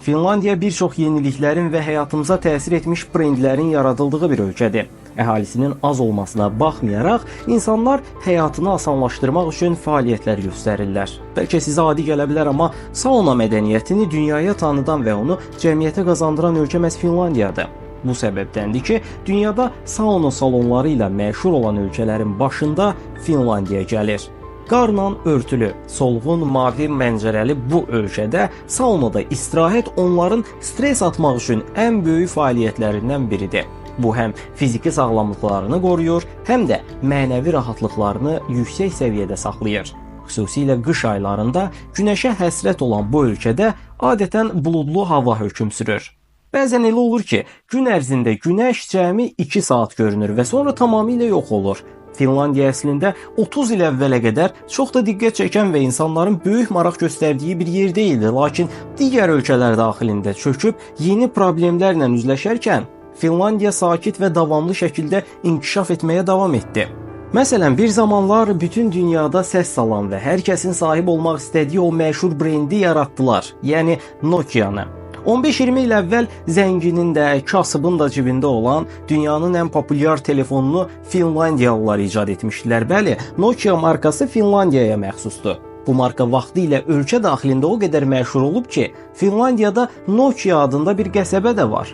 Finlandiya bir çox yeniliklərin və həyatımıza təsir etmiş brendlərin yaradıldığı bir ölkədir. Əhalisinin az olmasına baxmayaraq, insanlar həyatını asanlaşdırmaq üçün fəaliyyətlər göstərirlər. Bəlkə sizə adi gələ bilər, amma sauna mədəniyyətini dünyaya tanıdan və onu cəmiyyətə qazandıran ölkə məhz Finlandiyadır. Bu səbəbdəndir ki, dünyada sauna salonları ilə məşhur olan ölkələrin başında Finlandiya gəlir. Qarla örtülü, solğun, mavi məncərəli bu ölkədə saunada istirahət onların stres atmaq üçün ən böyük fəaliyyətlərindən biridir. Bu həm fiziki sağlamlıqlarını qoruyur, həm də mənəvi rahatlıqlarını yüksək səviyyədə saxlayır. Xüsusilə qış aylarında günəşə həsrət olan bu ölkədə adətən buludlu hava hökm sürür. Bəzən elə olur ki, gün ərzində günəş cəmi 2 saat görünür və sonra tamamilə yox olur. Finlandiya əslində 30 il əvvələ qədər çox da diqqət çəkən və insanların böyük maraq göstərdiyi bir yer deyildi, lakin digər ölkələr daxilində çöküb yeni problemlərlə üzləşərkən Finlandiya sakit və davamlı şəkildə inkişaf etməyə davam etdi. Məsələn, bir zamanlar bütün dünyada səs salan və hər kəsin sahib olmaq istədiyi o məşhur brendi yaratdılar, yəni Nokia-nı. 15-20 il əvvəl zənginin də, kasıbın da cibində olan dünyanın ən populyar telefonunu Finlandiyalılar icad etmişdilər. Bəli, Nokia markası Finlandiyaya məxsusdur. Bu marka vaxtilə ölkə daxilində o qədər məşhur olub ki, Finlandiyada Nokia adında bir qəsəbə də var.